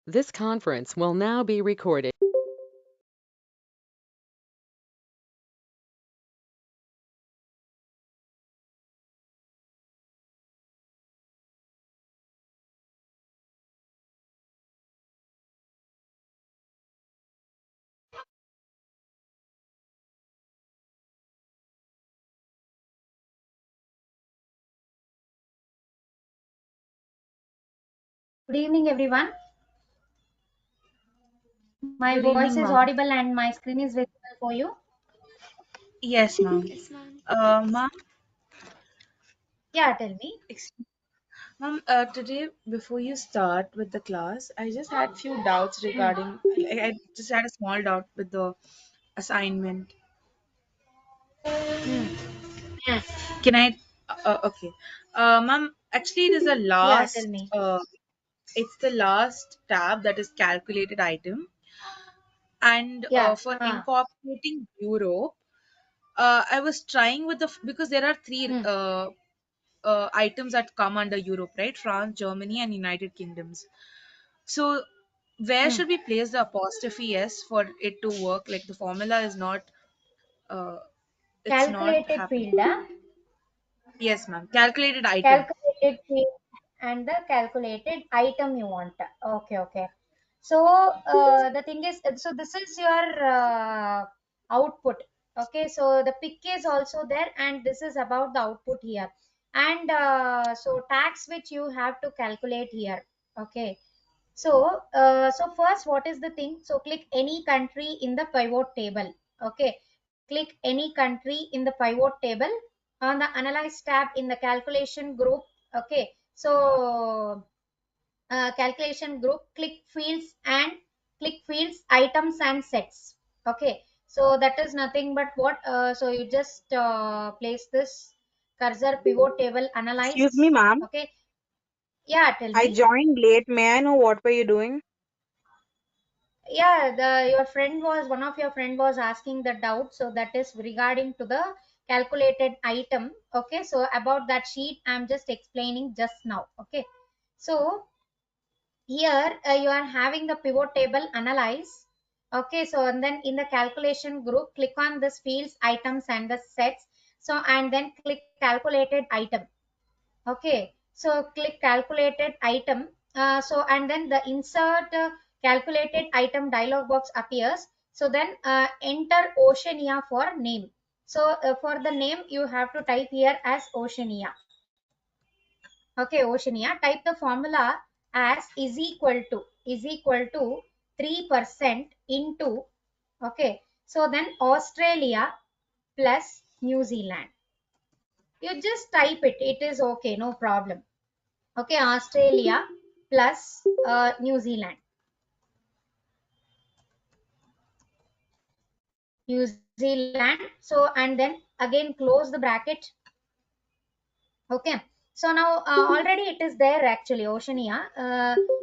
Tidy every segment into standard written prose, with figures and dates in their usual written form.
This conference will now be recorded. Good evening, everyone. My Good voice evening, is ma'am. audible and my screen is visible for you. Yes, ma'am. Ma'am, Yeah, tell me. ex- ma'am, today before you start with the class, I just had few doubts Hmm. regarding. I just had a small doubt with the assignment. Hmm. Can I? Okay, ma'am. Actually, it is the Yeah, tell last. me. It's the last tab that is calculated item, and Yeah. for incorporating Europe, I was trying with because there are three Hmm. items that come under Europe, right? France, Germany, and United Kingdoms. So, where Hmm. should we place the apostrophe s for it to work? Like the formula is not, uh, it's not Calculated happening. field, Yes, ma'am. Calculated item. calculated field and the calculated item you want. Okay, okay. So the thing is, so this is your output. Okay, so the pick is also there, and this is about the output here. And so tax which you have to calculate here. Okay, so, first, what is the thing? So, click any country in the pivot table. Okay, click any country in the pivot table on the Analyze tab in the Calculation group. Okay, so calculation group, click fields, items, and sets. Okay, so that is nothing but what? So you just place this cursor pivot table Excuse me, analyze. ma'am. Okay, yeah, tell I me. joined late. May I know what were you doing? Yeah, the your friend was one of your friend was asking the doubt, so that is regarding to the calculated item. Okay, so about that sheet I'm just explaining just now. Okay, so here you are having the pivot table analyze. Okay, so and then in the calculation group, click on this fields, items, and the sets. So and then click calculated item. Okay, so click calculated item. So and then the insert calculated item dialog box appears. So then enter Oceania for name. So for the name you have to type here as Oceania. Okay, Oceania. Type the formula as is equal to 3% into. Okay, so then Australia plus New Zealand. You just type it. It is okay, no problem. Okay, Australia plus New Zealand. So and then again close the bracket. Okay, so now already it is there, actually Oceania,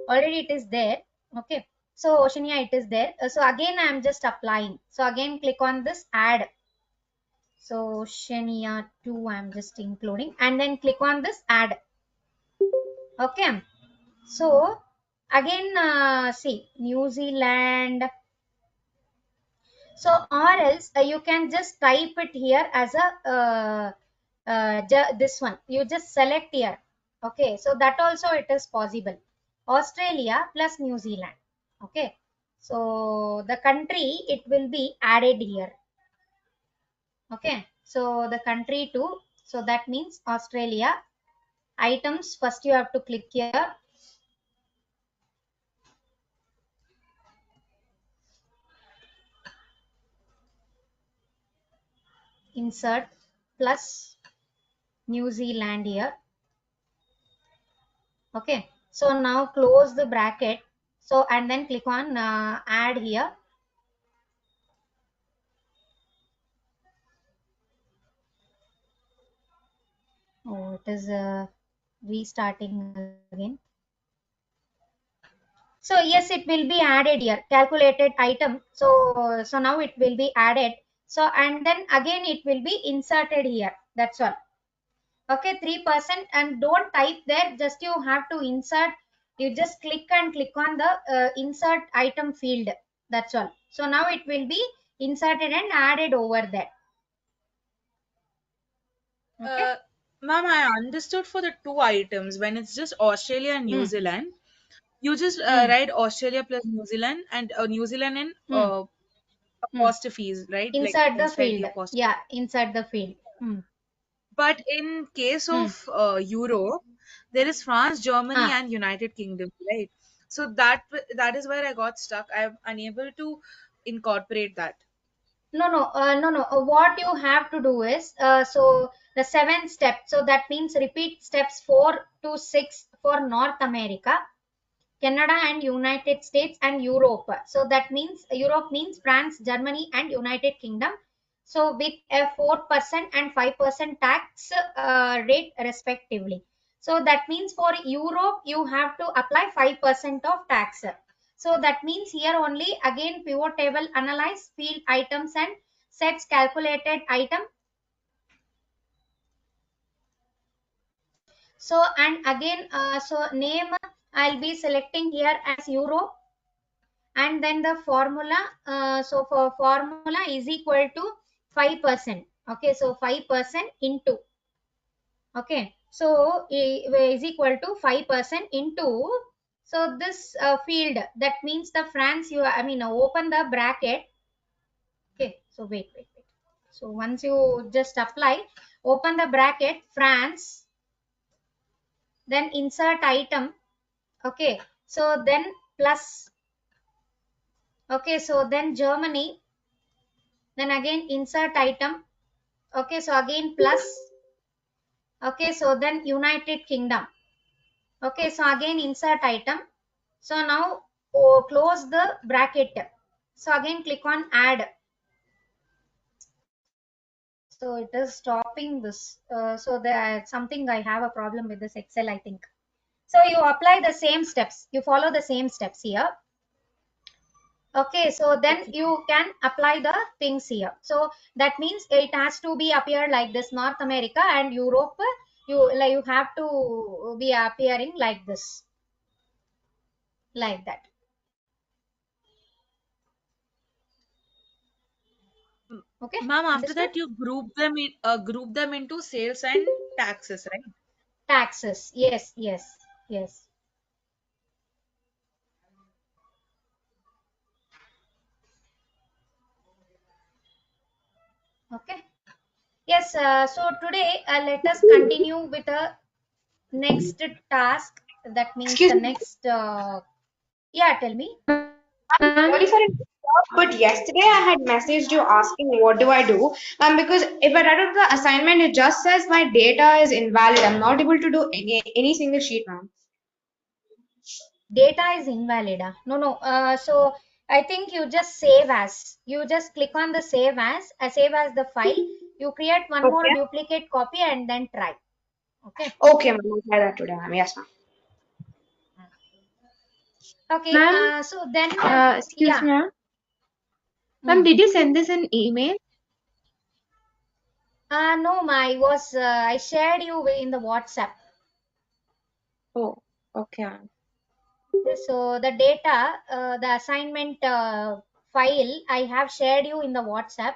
already it is there. Okay, so Oceania it is there. So again I am just applying, so again click on this add. So Oceania 2 I am just including, and then click on this add. Okay, so again see New Zealand. So or else you can just type it here as a this one you just select here. Okay, so that also it is possible. Australia plus New Zealand. Okay, so the country it will be added here. Okay, so the country too, so that means Australia. Items, first you have to click here, insert plus New Zealand here. Okay, so now close the bracket. So and then click on add here. Oh, it is restarting again. So yes, it will be added here, calculated item. So now it will be added. So and then again it will be inserted here. That's all. Okay, 3%, and don't type there. Just you have to insert You just click on the insert item field. That's all. So now it will be inserted and added over there. Okay. Uh, Ma'am, I understood for the two items when it's just Australia and New Hmm. Zealand, you just Hmm. write Australia plus New Zealand and New Zealand in Hmm. Hmm. apostrophes, right? Like Insert the instead field. the apostrophe. Yeah, insert the field. Hmm. But in case Hmm. of Europe, there is France, Germany, Ah. and United Kingdom, right? So that is where I got stuck. I'm unable to incorporate that. No. What you have to do is, so the 7 steps. So that means repeat steps 4 to 6 for North America, Canada and United States and Europe. So that means Europe means France, Germany, and United Kingdom. So with a 4% and 5% tax rate respectively. So that means for Europe you have to apply 5% of tax. So that means here only again pivot table analyze field items and sets calculated item. So and again so name I'll be selecting here as Europe, and then the formula, so for formula is equal to 5%. Okay, so 5% into, okay, so is equal to 5% into, so this field, that means the France, you I mean open the bracket. Okay, so wait, so once you just apply, open the bracket France, then insert item. Okay, so then plus, okay, so then Germany, then again insert item. Okay, so again plus. Okay, so then United Kingdom. Okay, so again insert item. So now close the bracket. So again click on add. So it is stopping this. So there something, I have a problem with this Excel, I think. So you apply the same steps. You follow the same steps here. Okay, so then Okay. you can apply the things here. So that means it has to be appear like this, North America and Europe. You have to be appearing like this, like that. M- Okay, Ma'am, after understood? that you group them into sales and taxes, right? Taxes. Yes. Okay. Yes. So today let us continue with the next task. That means Excuse the me, next. Yeah, tell me. I'm sorry for interrupt, but yesterday I had messaged you asking what do I do? Because if I write out the assignment, it just says my data is invalid. I'm not able to do any single sheet, ma'am. Data is invalid. No. So I think you just save as. You just click on the save as the file. You create one more Okay. duplicate copy and then try. Okay. Okay, ma'am. I'll try that today, ma'am. Yes, ma'am. Okay. Ma'am, So then, excuse yeah. me, ma'am. Ma'am, Mm. did you send this in email? No, my was I shared you in the WhatsApp. Oh, okay, ma'am. So the data, the assignment file, I have shared you in the WhatsApp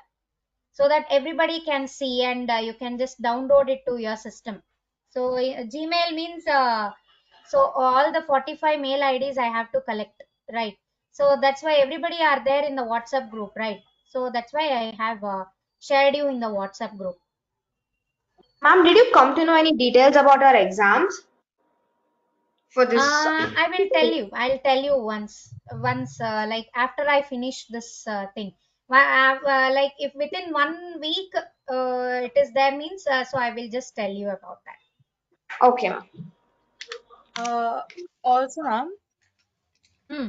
so that everybody can see, and you can just download it to your system. So Gmail means so all the 45 mail IDs I have to collect, right? So that's why everybody are there in the WhatsApp group, right? So that's why I have shared you in the WhatsApp group. Ma'am, did you come to know any details about our exams for this? I will tell you. I'll tell you once, like after I finish this thing. Like if within 1 week it is there means, so I will just tell you about that. Okay, ma'am. Uh, Also, Hmm.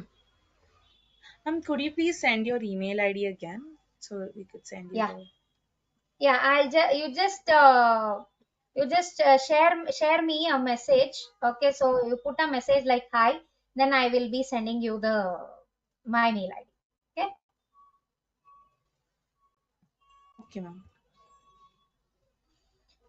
could you please send your email ID again so we could send you Yeah, the. yeah. You just share me a message. Okay, so you put a message like hi. Then I will be sending you the my mail ID. Okay. Okay, ma'am.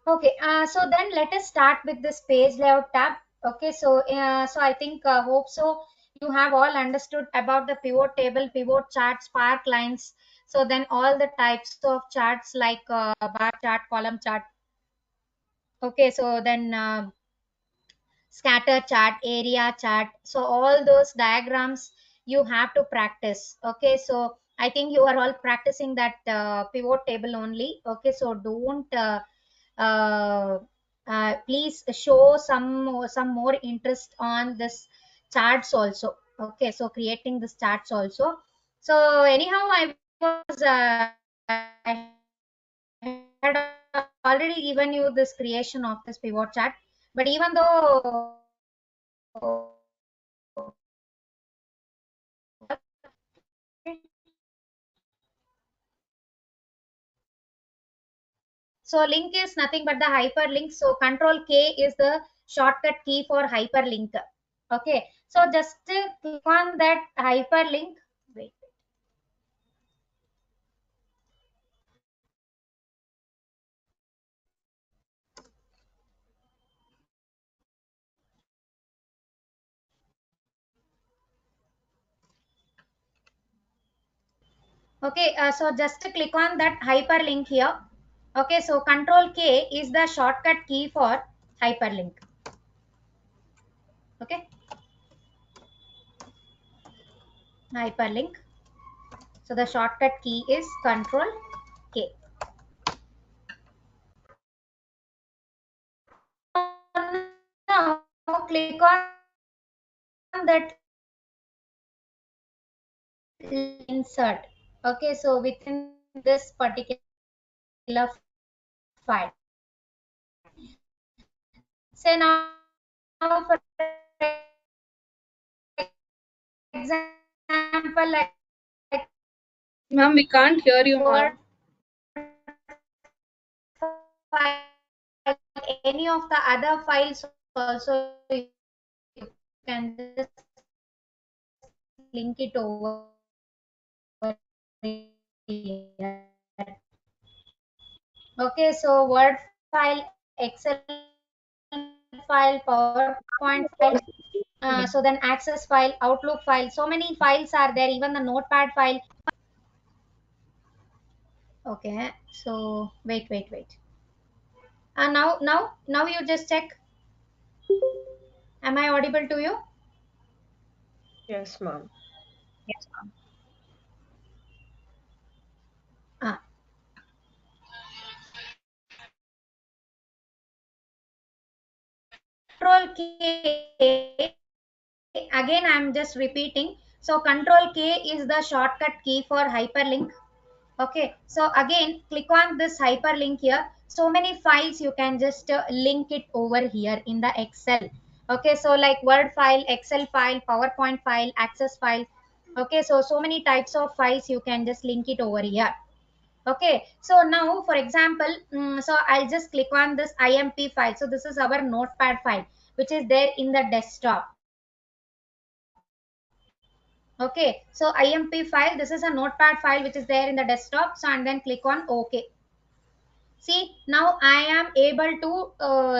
Okay, so then let us start with this page layout tab. Okay, so I think hope so. You have all understood about the pivot table, pivot chart, spark lines. So then all the types of charts like bar chart, column chart. Okay, so then scatter chart, area chart. So all those diagrams you have to practice. Okay, so I think you are all practicing that pivot table only. Okay, so don't uh, please show some more interest on this charts also. Okay, so creating this charts also. So anyhow, I had already given you this creation of this pivot chart, but even though so link is nothing but the hyperlink. So control K is the shortcut key for hyperlink. Okay, so just click on that hyperlink. Wait. Okay, so just click on that hyperlink here. Okay, so control K is the shortcut key for hyperlink. Okay, hyperlink. So the shortcut key is control K. Now click on that insert. Okay, so within this particular file. Say now, for example, like Ma'am, we can't hear you, Word ma'am. file, any of the other files also you can just link it over here. Okay, so Word file, Excel file, PowerPoint file, so then Access file, Outlook file. So many files are there, even the Notepad file. Okay, so wait. Now you just check. Am I audible to you? Yes, ma'am. Ah, Control K. Again, I'm just repeating. So Control K is the shortcut key for hyperlink. Okay, so again click on this hyperlink here. So many files you can just link it over here in the Excel. Okay, so like Word file, Excel file, PowerPoint file, Access file. Okay, so many types of files you can just link it over here. Okay, so now for example, so I'll just click on this IMP file. So this is our notepad file which is there in the desktop. Okay, so IMP file, this is a notepad file which is there in the desktop. So and then click on OK. See, now I am able to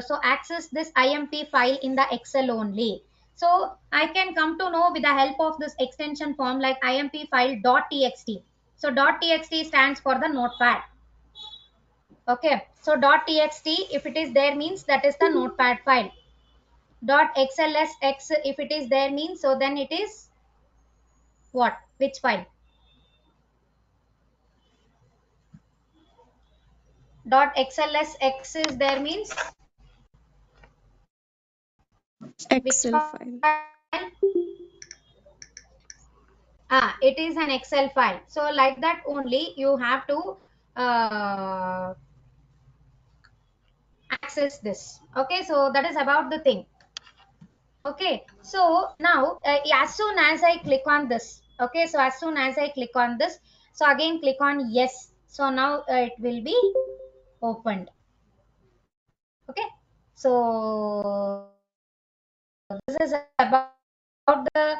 so access this IMP file in the Excel only. So I can come to know with the help of this extension form like IMP file .txt. So .txt stands for the notepad. Okay, so .txt if it is there means that is the notepad file. .xlsx if it is there means so then it is what? Which file? .xlsx is there means which Excel file? file. It is an Excel file. So like that only you have to uh, access this. Okay, so that is about the thing. Okay, so now as soon as I click on this, okay, so as soon as I click on this, so again click on yes. So now it will be opened. Okay, so this is about the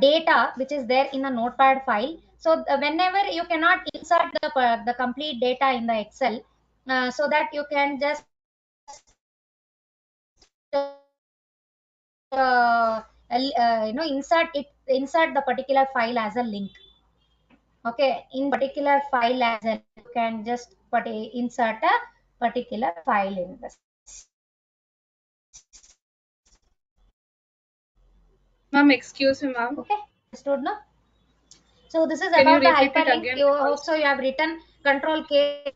data which is there in a notepad file. So whenever you cannot insert the complete data in the Excel, so that you can just insert the particular file as a link. Okay, in particular file as a you can just insert a particular file in this. Ma'am, excuse me, ma'am. Okay, understood now. So this is Can you about the repeat it hyperlink. again? You hope Because so. You have written control K.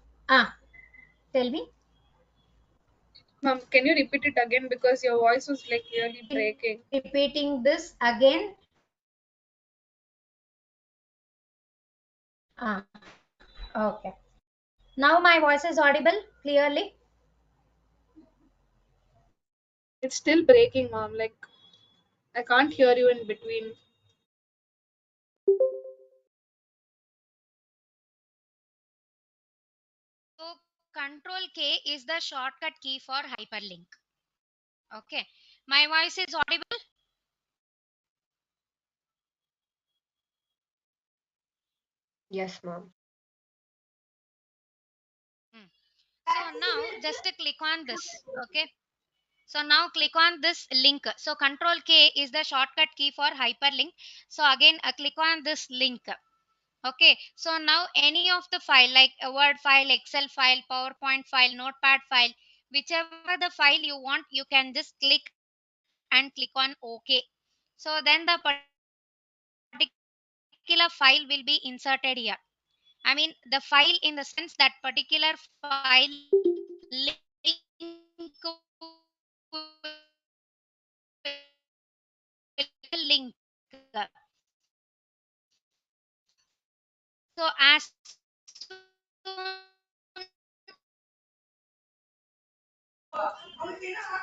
Tell me. ma'am, can you repeat it again? Because your voice was like really breaking. Repeating this again. Okay. Now my voice is audible clearly. It's still breaking, ma'am. Like I can't hear you in between. So control K is the shortcut key for hyperlink. Okay. My voice is audible. Yes, ma'am. Hmm. So now just click on this. Okay. So now click on this link. So control K is the shortcut key for hyperlink. So again click on this link. Okay. So now any of the file like a Word file, Excel file, PowerPoint file, Notepad file, whichever the file you want, you can just click and click on OK. So then the particular file will be inserted here. I mean the file in the sense that particular file link link. So as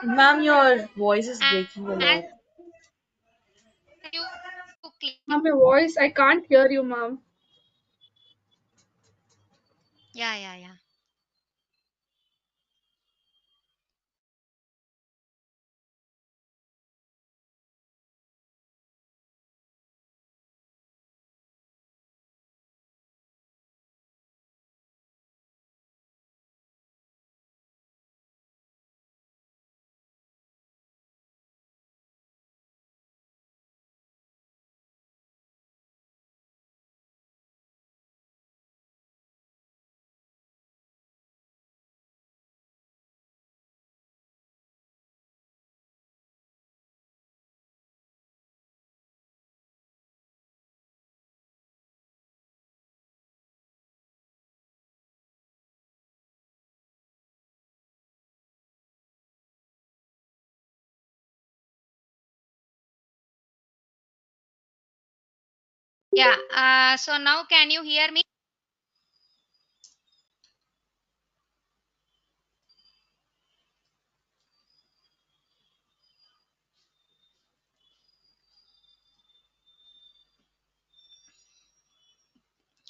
Ma'am, your voice is breaking a as lot. you click, Ma'am, your voice, I can't hear you, ma'am. yeah. Yeah. So now can you hear me?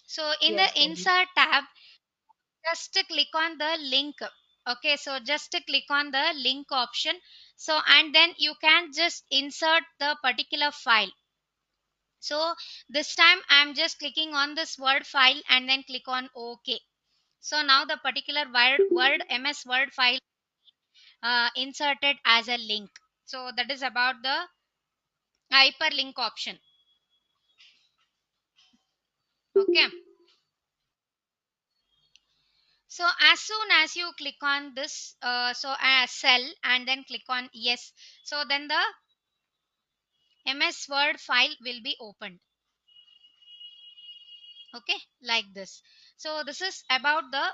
So in the Yes, ma'am. insert tab, just click on the link. Okay, so just click on the link option. So and then you can just insert the particular file. So this time I'm just clicking on this Word file and then click on OK. So now the particular MS Word file inserted as a link. So that is about the hyperlink option. Okay. So as soon as you click on this, cell and then click on yes. So then the MS Word file will be opened. Okay, like this. So this is about the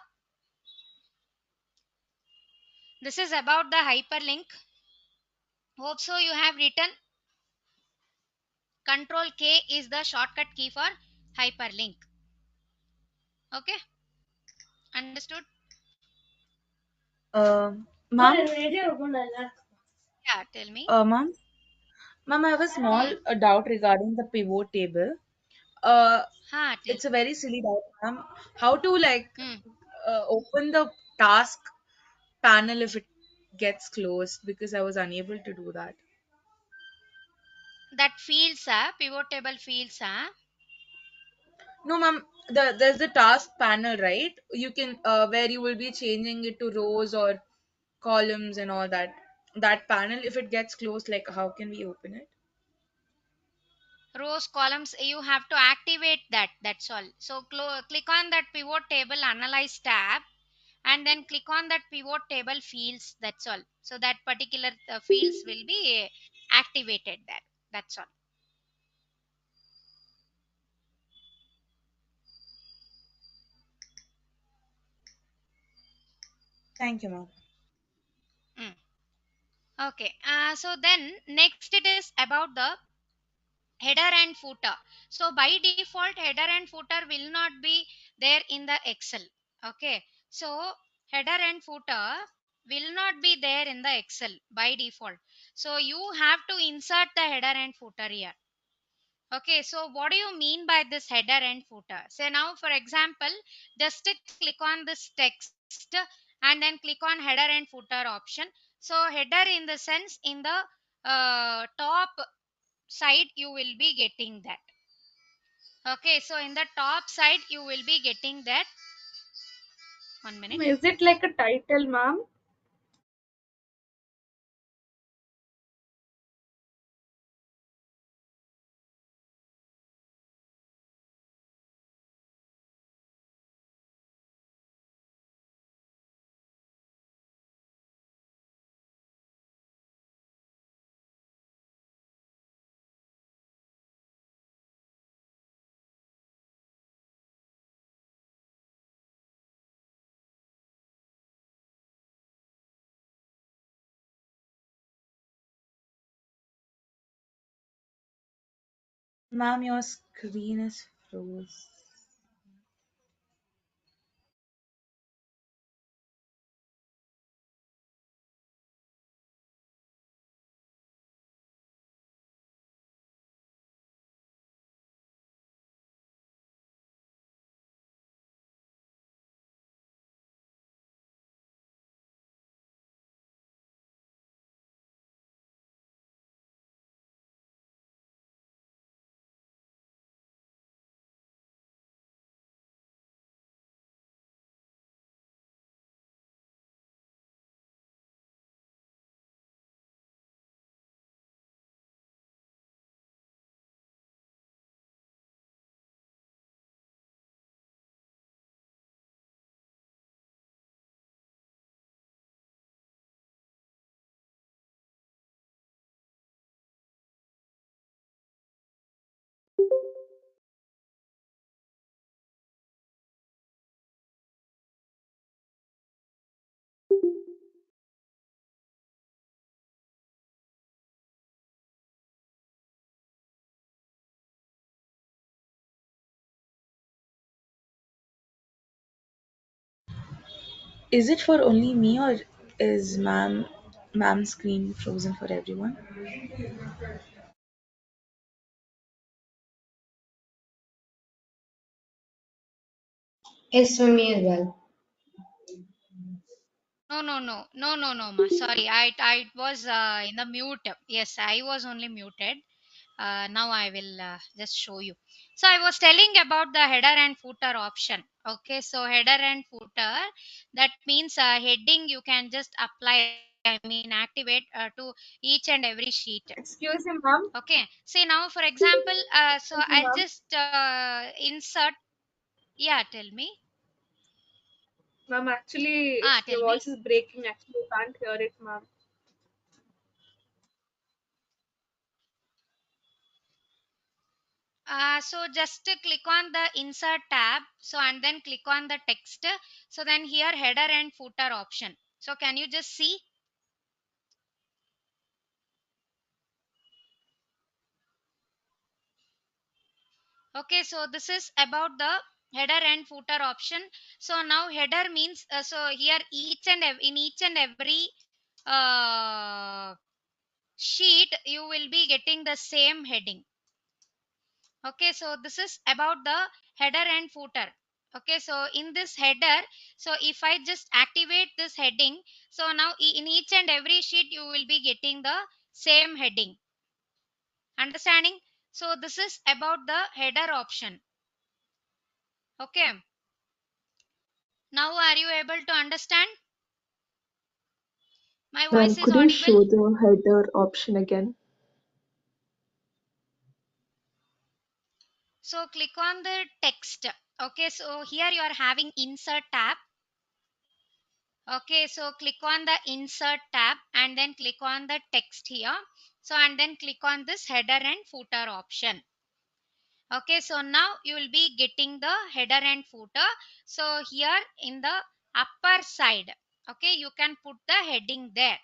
hyperlink. Hope so you have written control K is the shortcut key for hyperlink. Okay, understood? Ma'am, Yeah, tell me. ma'am, I have a small Hmm. doubt regarding the pivot table. Uh, Tell. it's a very silly doubt, ma'am. How to like Hmm. open the task panel if it gets closed because I was unable to do that. That fields, pivot table fields, No, ma'am. There's the task panel, right? You can where you will be changing it to rows or columns and all that. that panel, if it gets closed, like how can we open it? Rows, columns, you have to activate that. That's all. So click on that pivot table analyze tab, and then click on that pivot table fields. That's all. So that particular fields will be activated there. That's all. Thank you, ma'am. Mm. Okay. So then next it is about the header and footer. So by default header and footer will not be there in the Excel. Okay. So header and footer will not be there in the Excel by default. So you have to insert the header and footer here. Okay, so what do you mean by this header and footer? So now for example, just click on this text and then click on header and footer option. So header in the sense in the top side you will be getting that. Okay, so in the top side you will be getting that. 1 minute. Is it like a title, ma'am? Ma'am, your screen is froze. Is it for only me, or is ma'am's screen frozen for everyone? Yes, for me as well. No, ma. Sorry, I was in the mute. Yes, I was only muted. Now I will just show you. So I was telling about the header and footer option. Okay, so header and footer, that means heading you can just apply, I mean activate to each and every sheet. Excuse me, ma'am. Okay, see now for example, so Excuse me, I'll ma'am. just insert. Yeah, tell me. Ma'am, actually, your Tell me. voice is breaking. Actually, I can't hear it, ma'am. So just click on the insert tab, so and then click on the text, so then here header and footer option. So can you just see? Okay, so this is about the header and footer option. So now header means, so here in each and every uh, sheet you will be getting the same heading. Okay, so this is about the header and footer. Okay, so in this header, so if I just activate this heading, so now in each and every sheet you will be getting the same heading. Understanding? So this is about the header option. Okay, now are you able to understand? My Ma'am, voice is could you audible? show the header option again? So click on the text. Okay, so here you are having insert tab. Okay, so click on the insert tab and then click on the text here. So and then click on this header and footer option. Okay, so now you will be getting the header and footer. So here in the upper side, okay, you can put the heading there.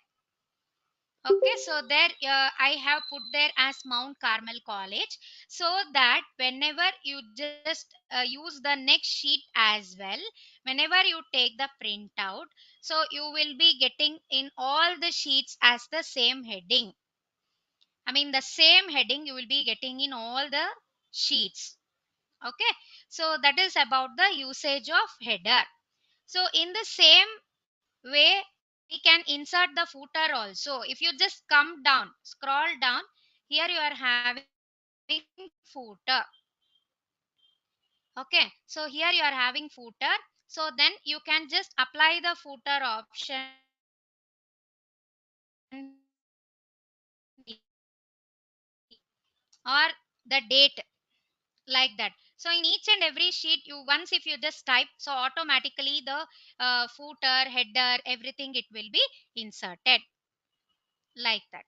Okay, so there I have put there as Mount Carmel College, so that whenever you just use the next sheet as well, whenever you take the printout, so you will be getting in all the sheets as the same heading. I mean, the same heading you will be getting in all the sheets. Okay, so that is about the usage of header. So in the same way, we can insert the footer also. If you just come down, scroll down, here you are having footer. Okay, so here you are having footer. So then you can just apply the footer option here or the date, like that. So in each and every sheet, you once if you just type, so automatically the footer, header, everything it will be inserted like that.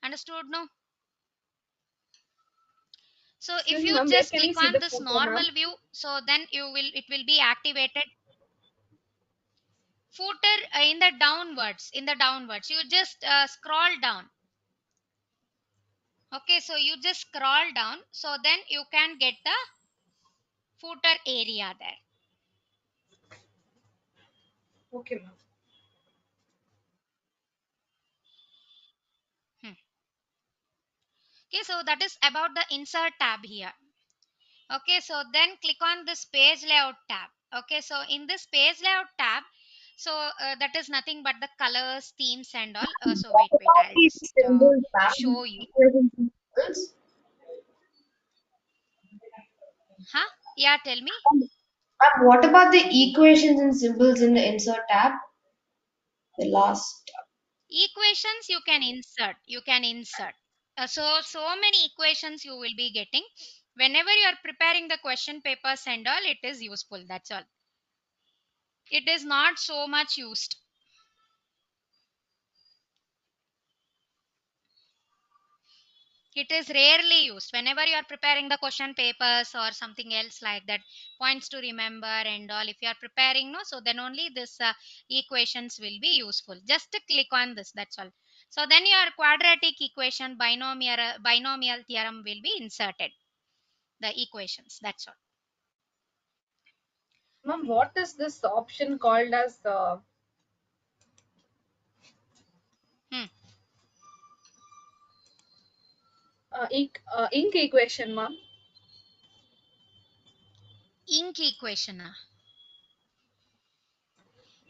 Understood? No. So if Excuse me, you ma'am. Where just can we click see on the this photo, ma'am? normal view, so then it will be activated. Footer in the downwards, you just scroll down. Okay, so you just scroll down, so then you can get the footer area there. Okay, ma'am. Hmm. Okay, so that is about the insert tab here. Okay, so then click on this page layout tab. Okay, so in this page layout tab, so that is nothing but the colors, themes and all. So What wait, about I'll these just symbols, ma'am? show you. Equations and symbols? Huh? Yeah, tell me. What about the equations and symbols in the insert tab? The last. Equations you can insert. So many equations you will be getting whenever you are preparing the question papers and all. It is useful, that's all. It is not so much used. It is rarely used whenever you are preparing the question papers or something else like that, points to remember and all. If you are preparing, no, so then only this equations will be useful. Just to click on this, that's all. So then your quadratic equation, binomial theorem will be inserted, the equations, that's all. Ma'am, what is this option called as Hmm. ink equation, ma'am? Ink equation,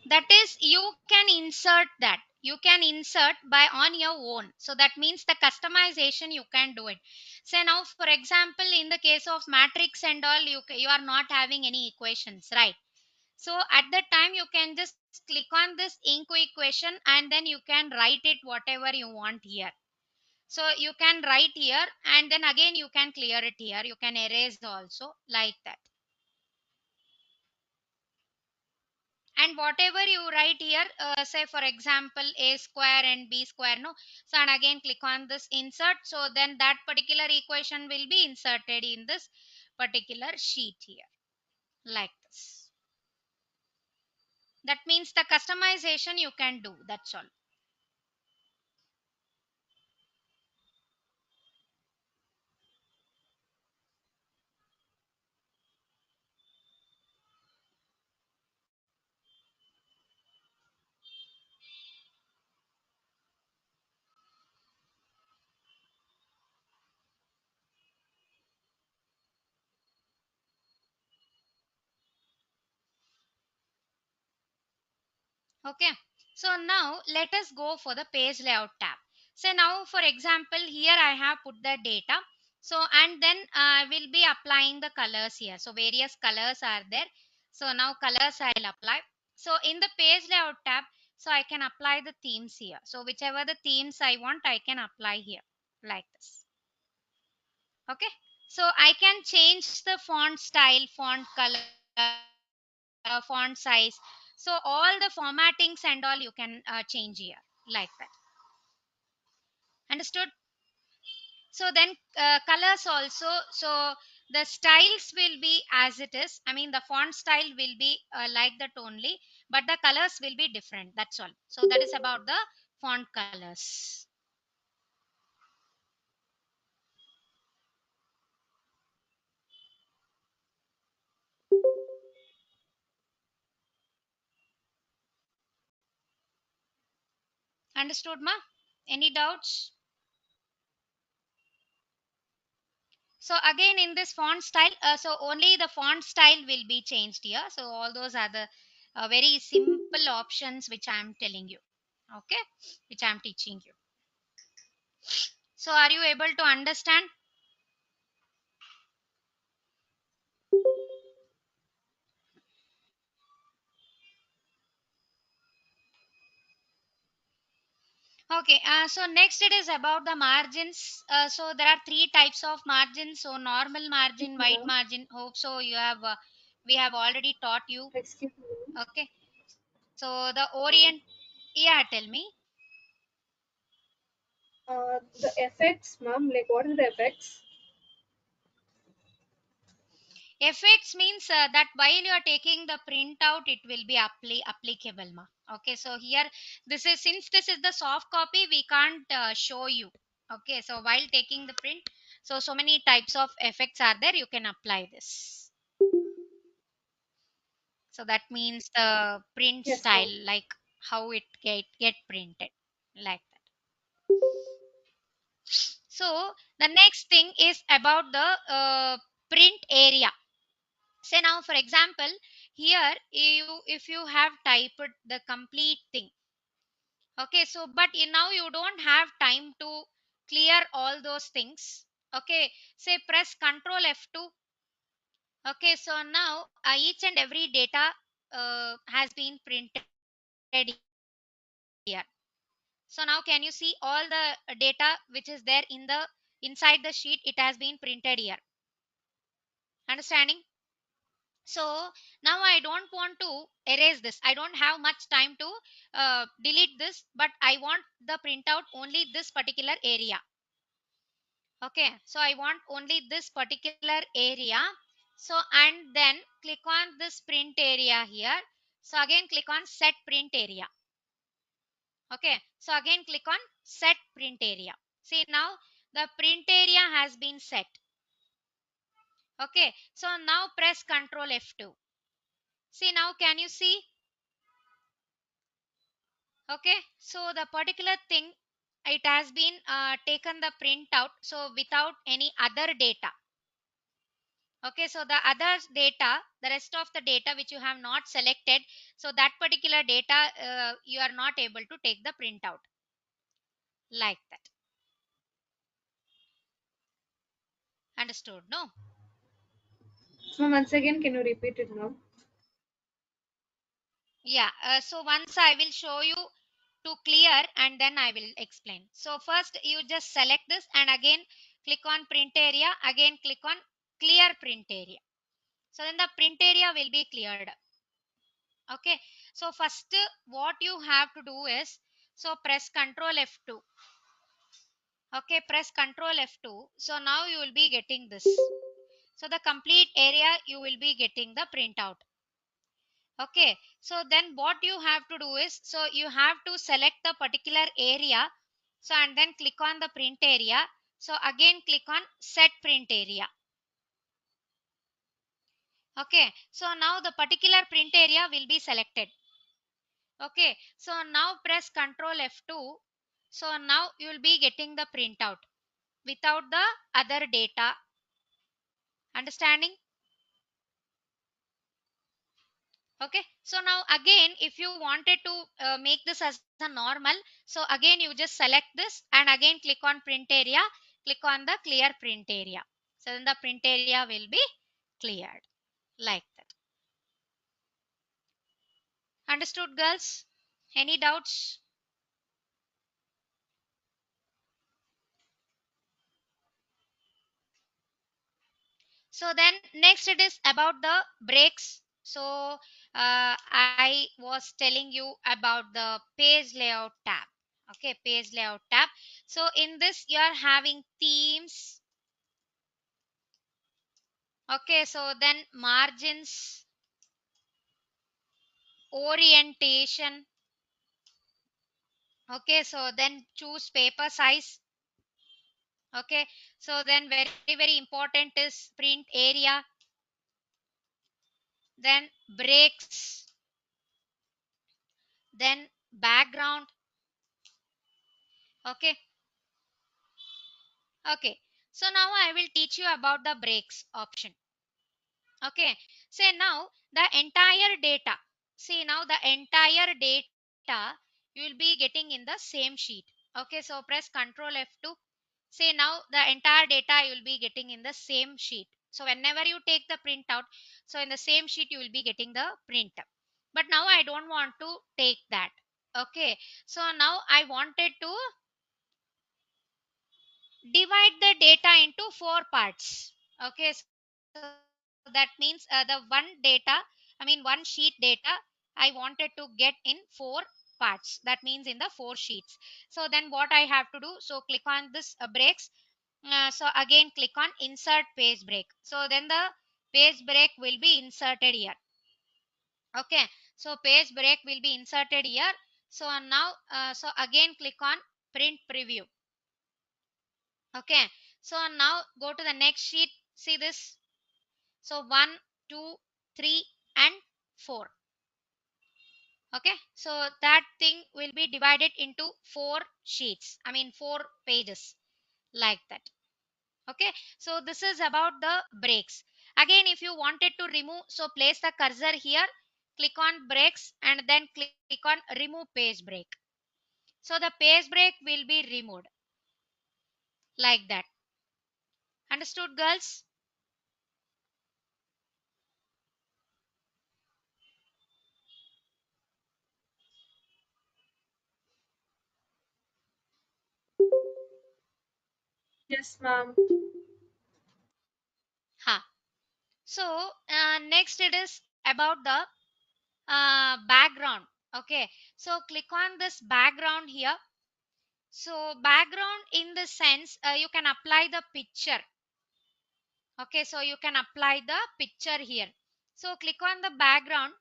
that is, you can insert that, you can insert by on your own. So that means the customization you can do it. Say now for example, in the case of matrix and all, you are not having any equations, right? So at that time you can just click on this ink equation and then you can write it whatever you want here. So you can write here and then again you can clear it here, you can erase also, like that. And whatever you write here, say for example a square and b square, no, so and again click on this insert, so then that particular equation will be inserted in this particular sheet here, like this. That means the customization you can do, that's all. Okay, so now let us go for the page layout tab. So now for example, here I have put the data. So and then I will be applying the colors here. So various colors are there. So now colors I'll apply. So in the page layout tab, So I can apply the themes here. So whichever the themes I want, I can apply here like this. Okay. So I can change the font style, font color, font size. So all the formattings and all you can change here like that. Understood? So then colors also. So the styles will be as it is. I mean the font style will be like that only, but the colors will be different. That's all. So that is about the font colors. Understood, ma? Any doubts? So again in this font style, so only the font style will be changed here. So all those are the very simple options which I am telling you. Okay, which I am teaching you. So are you able to understand? Okay, so next it is about the margins. So there are three types of margins. So normal Yes, margin, white ma'am. margin. Hope so you have we have already taught you. Excuse me. Okay, so the orient. Yeah, tell me. The effects, ma'am. Like, what are the effects? Effects means that while you are taking the printout, it will be applicable, ma. Okay, so here this is, since this is the soft copy, we can't show you. Okay, so while taking the print, so many types of effects are there. You can apply this. So that means the print Yes, ma'am. style, like how it get printed, like that. So the next thing is about the print area. Say now for example, here you, if you have typed the complete thing, okay, so but now you don't have time to clear all those things. Okay, say press Ctrl F2. Okay, so now each and every data has been printed here. So now can you see all the data which is there in the inside the sheet? It has been printed here. Understanding? So now I don't want to erase this. I don't have much time to delete this, but I want the printout only this particular area. Okay, so I want only this particular area. So and then click on this print area here. So again click on set print area. Okay, so again click on set print area. See now the print area has been set. Okay, so now press Ctrl F2. See now can you see? Okay, so the particular thing, it has been taken the printout, so without any other data. Okay, so the other data, the rest of the data which you have not selected, so that particular data you are not able to take the printout like that. Understood? No? Ma'am, once again, can you repeat it, ma'am? Yeah, so once I will show you to clear and then I will explain. So first you just select this and again click on print area, again click on clear print area. So then the print area will be cleared. Okay, so first what you have to do is, so press Ctrl F2. Okay, press Ctrl F2. So now you will be getting this. So the complete area you will be getting the printout. Okay, so then what you have to do is, so you have to select the particular area. So and then click on the print area. So again click on set print area. Okay, so now the particular print area will be selected. Okay, so now press Ctrl F2. So now you will be getting the printout without the other data. Understanding? Okay, so now again if you wanted to make this as a normal, so again you just select this and again click on print area, click on the clear print area. So then the print area will be cleared like that. Understood, girls? Any doubts? So then next it is about the brakes. So I was telling you about the page layout tab. Okay, page layout tab. So in this you are having themes. Okay, so then margins, orientation. Okay, so then choose paper size. Okay, so then very important is print area, then breaks, then background. Okay, okay, so now I will teach you about the breaks option. Okay, say now the entire data, see now the entire data you will be getting in the same sheet. Okay, so press Ctrl F2. Say now the entire data you will be getting in the same sheet. So whenever you take the printout, so in the same sheet you will be getting the print. But now I don't want to take that. Okay, so now I wanted to divide the data into four parts. Okay, so that means the one data, one sheet data, I wanted to get in four parts. That means in the four sheets. So then what I have to do, so click on this breaks. So again click on insert page break. So then the page break will be inserted here. Okay, so page break will be inserted here. So now so again click on print preview. Okay, so now go to the next sheet. See this. So 1, 2, 3 and 4. Okay, so that thing will be divided into four sheets, four pages, like that. Okay, so this is about the breaks. Again, if you wanted to remove, so place the cursor here, click on breaks and then click on remove page break. So the page break will be removed, like that. Understood, girls? Yes, ma'am. Ha. So next it is about the background. Okay, so click on this background here. So background in the sense you can apply the picture. Okay, so you can apply the picture here. So click on the background.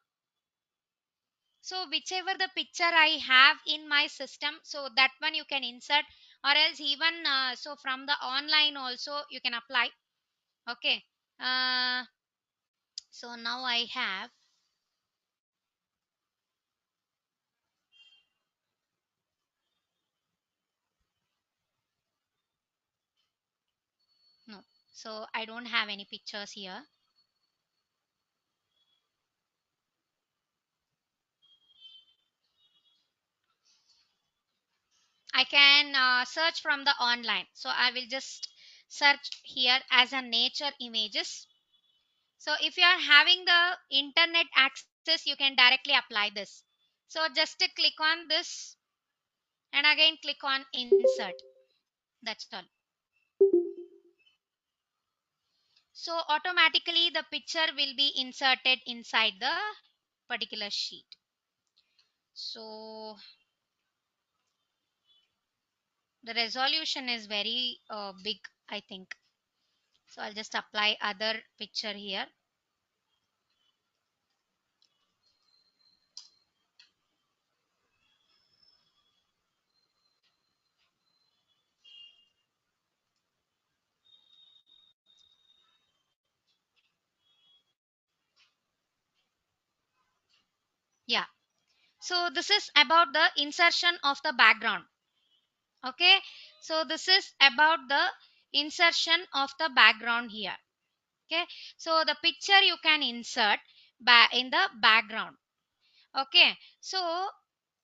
So whichever the picture I have in my system, so that one you can insert, or else even so from the online also you can apply. Okay, uh, so now I have, no, so I don't have any pictures here. I can search from the online. So I will just search here as a nature images. So if you are having the internet access, you can directly apply this. So just to click on this and again click on insert. That's all. So automatically the picture will be inserted inside the particular sheet. So the resolution is very big, I think. So I'll just apply other picture here. Yeah. So this is about the insertion of the background. Okay, so this is about the insertion of the background here. Okay, so the picture you can insert in the background. Okay, so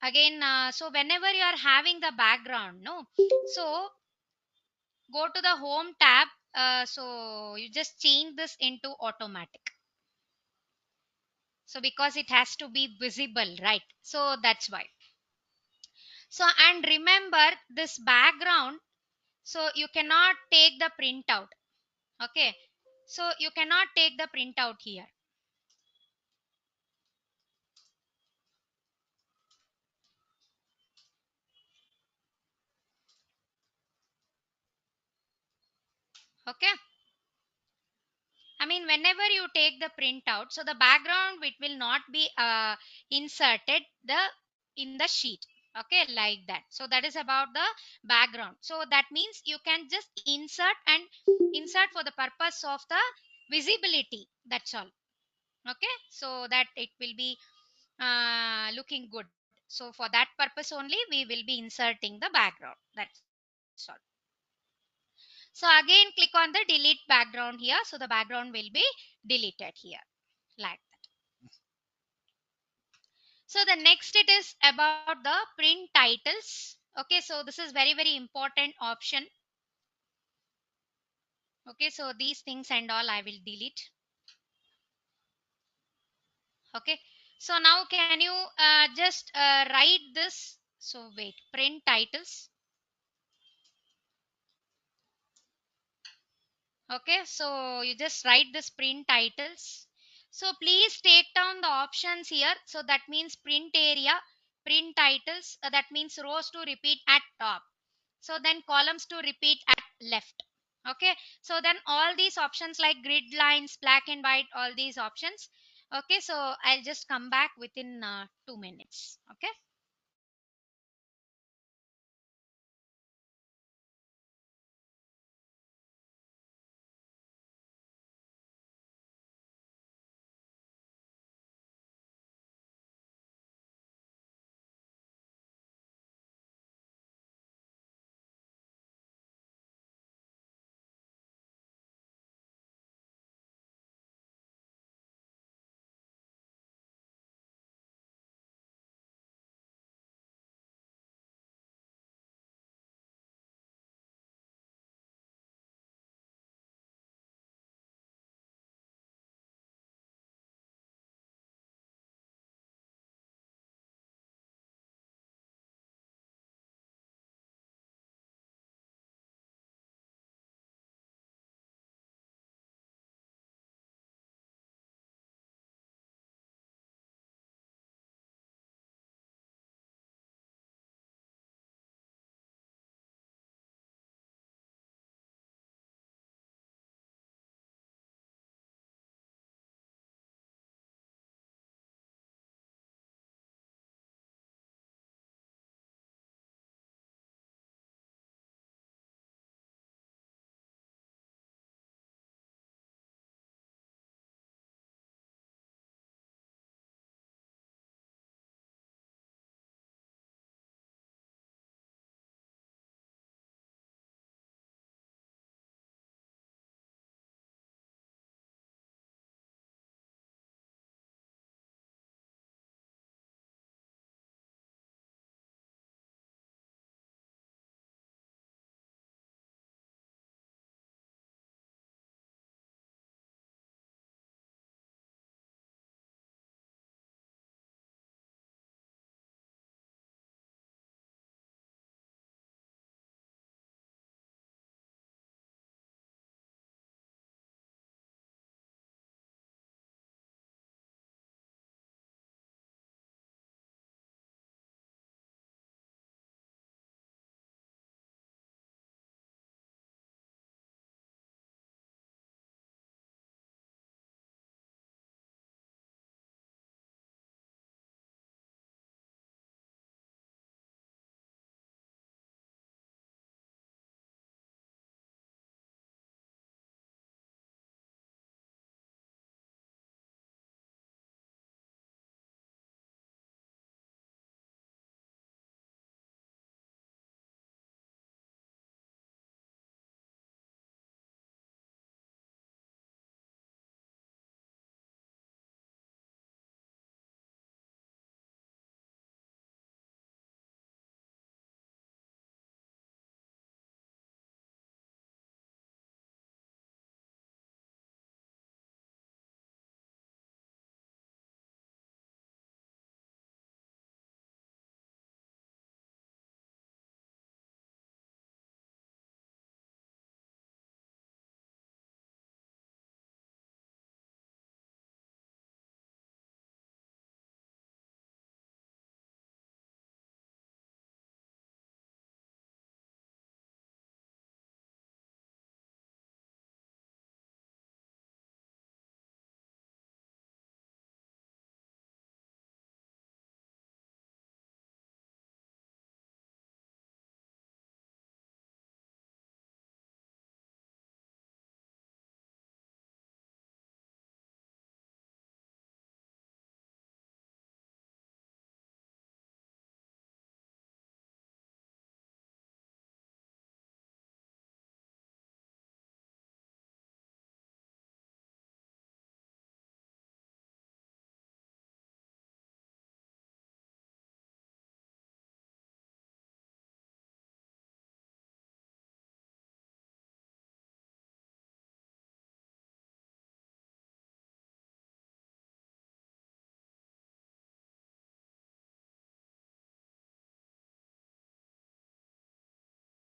again so whenever you are having the background, no, so go to the home tab. So you just change this into automatic. So because it has to be visible, right? So that's why. So, and remember this background, so you cannot take the printout. Okay, so you cannot take the printout here. Okay, I mean, whenever you take the printout, so the background it will not be inserted in the sheet. Okay, like that. So that is about the background. So that means you can just insert for the purpose of the visibility. That's all. Okay, so that it will be looking good. So for that purpose only, we will be inserting the background. That's all. So again, click on the delete background here. So the background will be deleted here like that. So the next it is about the print titles. Okay, so this is very important option. Okay, so these things and all I will delete. Okay, so now can you just write this? So wait, print titles. Okay, so you just write this print titles. So please take down the options here. So that means print area, print titles, that means rows to repeat at top. So then columns to repeat at left. Okay, so then all these options like grid lines, black and white, all these options. Okay, so I'll just come back within 2 minutes. Okay.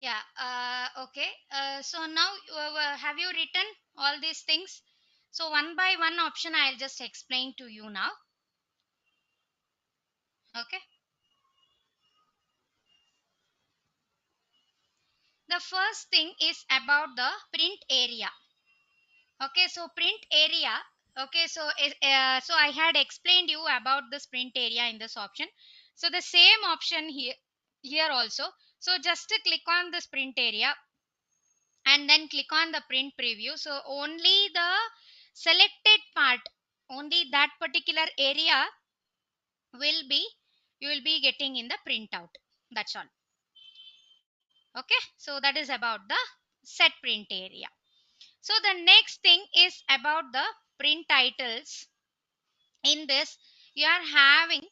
Yeah. Okay. So now, have you written all these things? So one by one option, I'll just explain to you now. Okay. The first thing is about the print area. Okay. So print area. Okay. So so I had explained you about this print area in this option. So the same option here also. So just to click on this print area and then click on the print preview. So only the selected part, only that particular area will be, you will be getting in the printout. That's all. Okay, so that is about the set print area. So the next thing is about the print titles. In this, you are having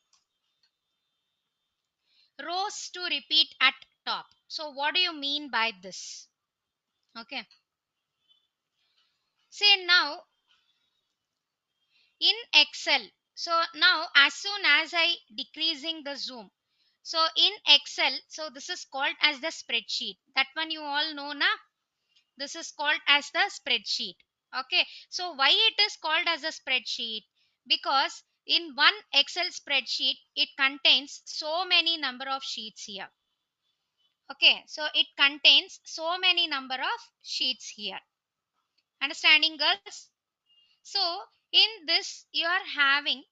rows to repeat at top. So what do you mean by this? Okay, say now in Excel. So now as soon as I decreasing the zoom, so in Excel, so this is called as the spreadsheet. That one you all know na. This is called as the spreadsheet. Okay, so why it is called as a spreadsheet? Because in one Excel spreadsheet it contains so many number of sheets here. Okay, so it contains so many number of sheets here. Understanding, girls? So in this you are having,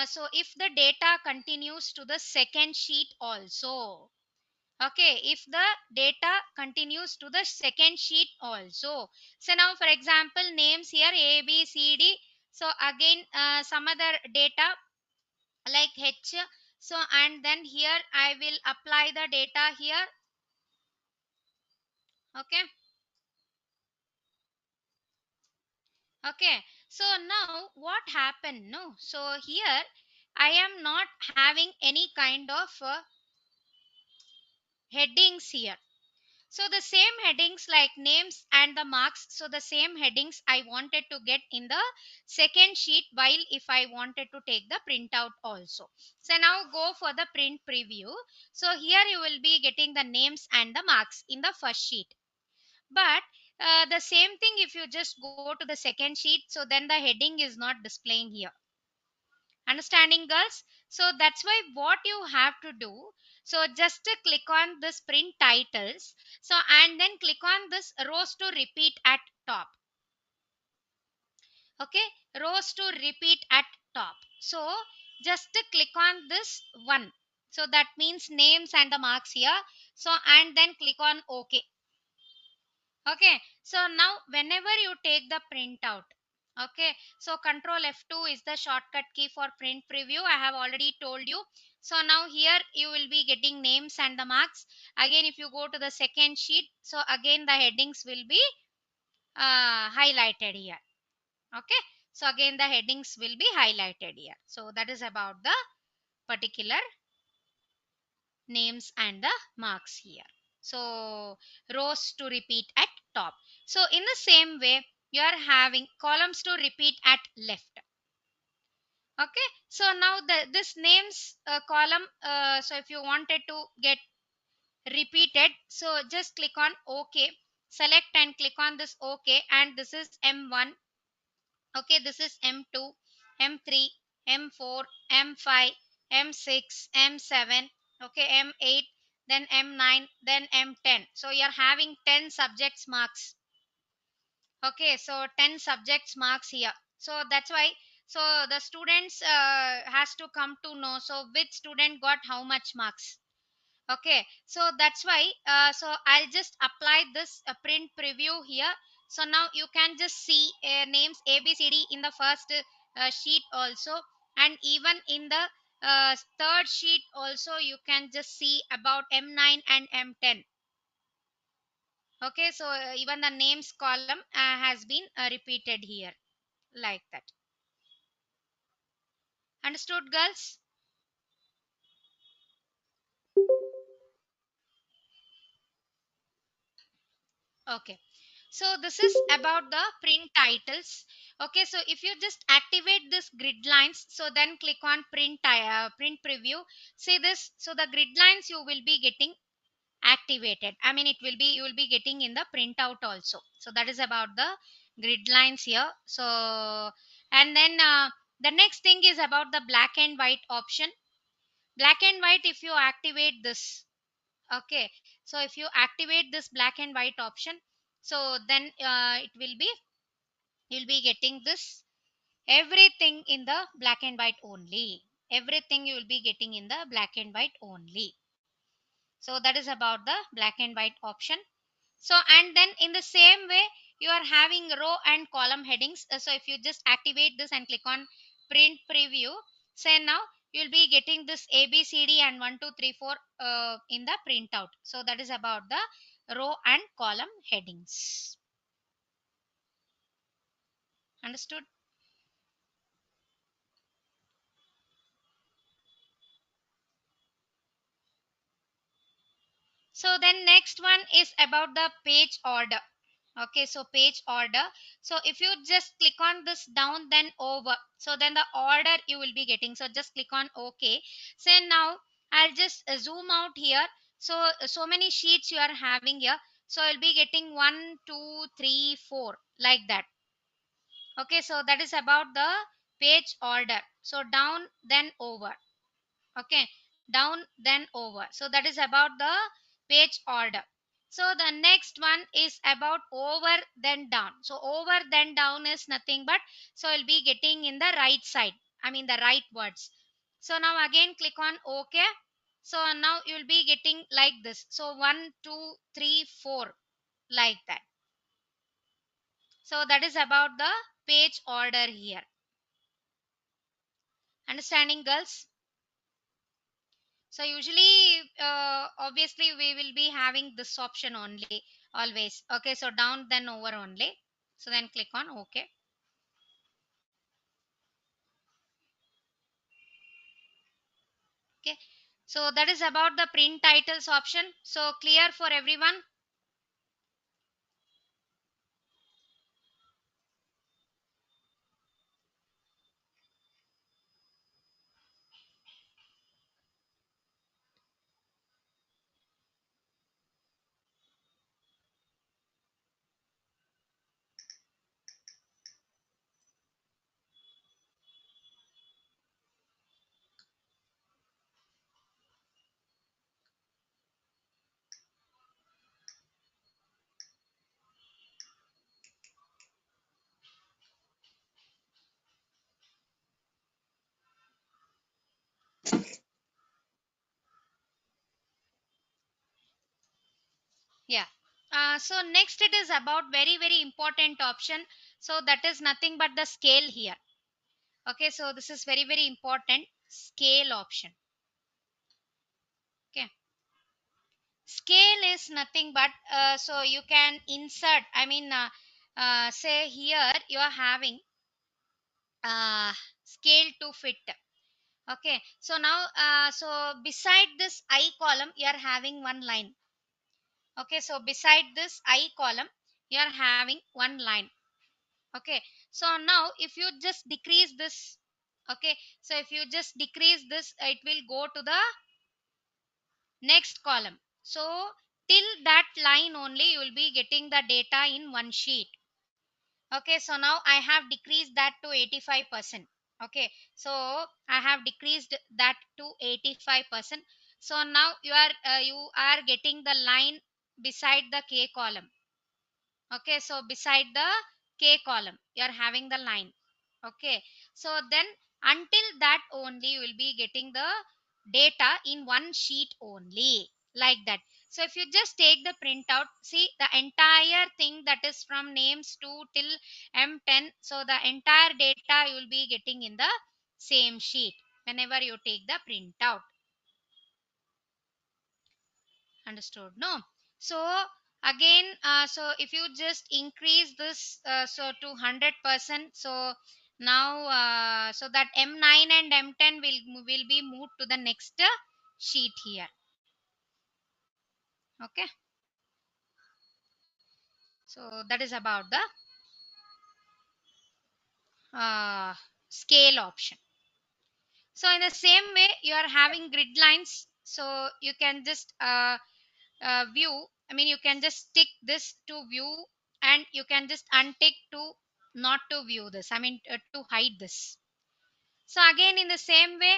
so if the data continues to the second sheet also. Okay, if the data continues to the second sheet also. So now for example names here A, B, C, D. So again some other data like H. So and then here I will apply the data here. Okay. Okay. So now what happened? No. So here I am not having any kind of headings here. So the same headings like names and the marks. So the same headings I wanted to get in the second sheet while if I wanted to take the printout also. So now go for the print preview. So here you will be getting the names and the marks in the first sheet. But the same thing if you just go to the second sheet, so then the heading is not displaying here. Understanding, girls? So that's why what you have to do, so just to click on this print titles, so and then click on this rows to repeat at top. Okay, rows to repeat at top. So just to click on this one, so that means names and the marks here. So and then click on OK. Okay, so now whenever you take the printout, okay, so control F2 is the shortcut key for print preview. I have already told you. So now here you will be getting names and the marks. Again, if you go to the second sheet, so again the headings will be highlighted here. Okay, so again the headings will be highlighted here. So that is about the particular names and the marks here. So rows to repeat at top. So in the same way you are having columns to repeat at left. Okay, so now this names column, so if you wanted to get repeated, so just click on OK, select and click on this OK, and this is M1. Okay, this is M2, M3, M4, M5, M6, M7, okay, M8, then M9, then M10. So you're having 10 subjects marks. Okay, so 10 subjects marks here. So that's why, so the students has to come to know so which student got how much marks. Okay, so that's why, so I'll just apply this print preview here. So now you can just see names ABCD in the first sheet also, and even in the third sheet also you can just see about M9 and M10. Okay, so even the names column has been repeated here like that. Understood, girls? Okay, so this is about the print titles. Okay, so if you just activate this grid lines, so then click on print print preview. See this, so the grid lines you will be getting activated. I mean, it will be, you will be getting in the printout also. So that is about the grid lines here. So and then the next thing is about the black and white option. Black and white, if you activate this, okay, so if you activate this black and white option, so then it will be, you'll be getting this everything in the black and white only. Everything you will be getting in the black and white only. So that is about the black and white option. So and then in the same way, you are having row and column headings. So if you just activate this and click on print preview, say now you'll be getting this ABCD and 1 2 3 4 in the printout. So that is about the row and column headings. Understood? So then next one is about the page order. Okay, so page order. So if you just click on this down then over, so then the order you will be getting. So just click on OK. So now I'll just zoom out here. So so many sheets you are having here. So I'll be getting 1 2 3 4 like that. Okay, so that is about the page order. So down then over. Okay, down then over. So that is about the page order. So the next one is about over then down. So over then down is nothing but, so you'll be getting in the right side, I mean the right words. So now again click on OK. So now you'll be getting like this. So 1 2 3 4 like that. So that is about the page order here. Understanding, girls? So usually, obviously, we will be having this option only always. Okay, so down then over only. So then click on OK. Okay. So that is about the print titles option. So clear for everyone? Yeah. So next it is about very important option. So that is nothing but the scale here. Okay, so this is very important, scale option. Okay. Scale is nothing but, so you can insert, I mean say here you are having scale to fit. Okay, so now so beside this I column you are having one line. Okay, so beside this I column you are having one line. Okay, so now if you just decrease this, okay, so if you just decrease this, it will go to the next column. So till that line only you will be getting the data in one sheet. Okay, so now I have decreased that to 85%. Okay, so I have decreased that to 85%. So now you are getting the line beside the K column. Okay, so beside the K column you are having the line. Okay, so then until that only you will be getting the data in one sheet only, like that. So if you just take the printout, see the entire thing that is from names 2 till M10. So the entire data you will be getting in the same sheet whenever you take the printout. Understood? No. So again, so if you just increase this, so to 100%, so now so that M9 and M10 will be moved to the next sheet here. Okay, so that is about the uh, scale option. So in the same way you are having grid lines, so you can just view, I mean, you can just tick this to view, and you can just untick to not to view this, I mean, to hide this. So again, in the same way,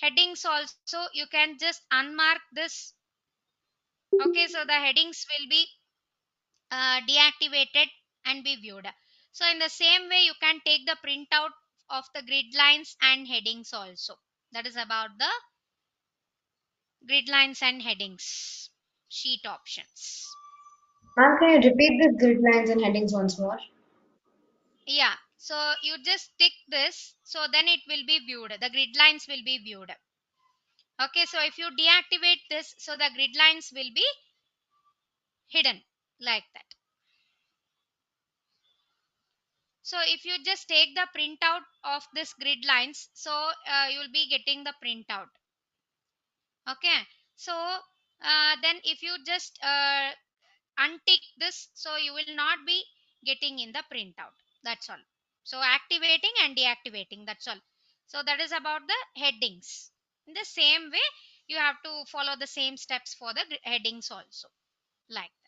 headings also you can just unmark this. Okay, so the headings will be deactivated and be viewed. So in the same way, you can take the printout of the grid lines and headings also. That is about the grid lines and headings sheet options. Ma'am, can you repeat the grid lines and headings once more? Yeah, so you just tick this, so then it will be viewed, the grid lines will be viewed. Okay, so if you deactivate this, so the grid lines will be hidden like that. So if you just take the printout of this grid lines, so you will be getting the printout. Okay, so then if you just untick this, so you will not be getting in the printout. That's all. So activating and deactivating, that's all. So that is about the headings. In the same way, you have to follow the same steps for the headings also, like that.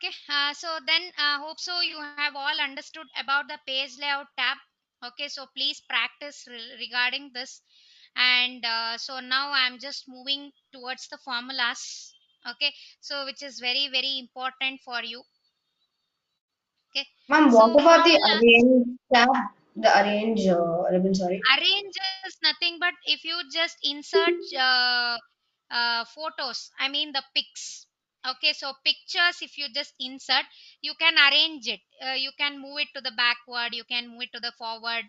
Okay, so then hope so you have all understood about the page layout tab. Okay, so please practice regarding this. And so now I'm just moving towards the formulas. Okay, so which is very very important for you. Okay, Ma'am, so what about the formulas. arrange tab? The arrange ribbon, sorry. Arrange is nothing but if you just insert photos, I mean the pics. Okay, so pictures, if you just insert, you can arrange it, you can move it to the backward, you can move it to the forward,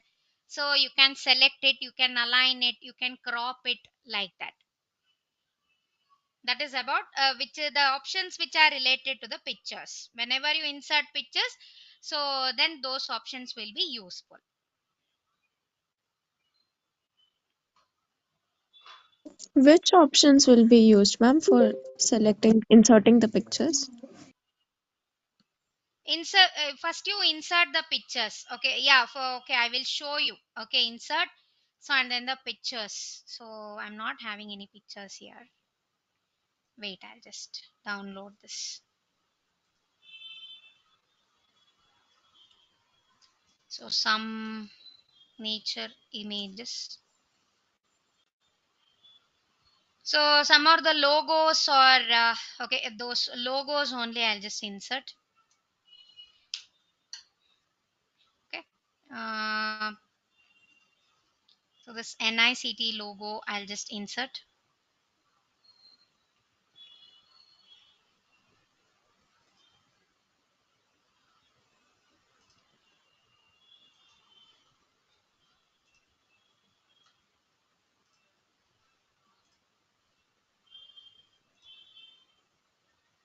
so you can select it, you can align it, you can crop it, like that. That is about which the options which are related to the pictures. Whenever you insert pictures, so then those options will be useful. Which options will be used, ma'am, for inserting the pictures? Insert first you insert the pictures. Okay, yeah, for okay, I will show you. Okay, insert, so and then the pictures. So I'm not having any pictures here. Wait, I'll just download this. So some nature images. So some are the logos or okay, those logos only I'll just insert. Okay, so this NICT logo I'll just insert.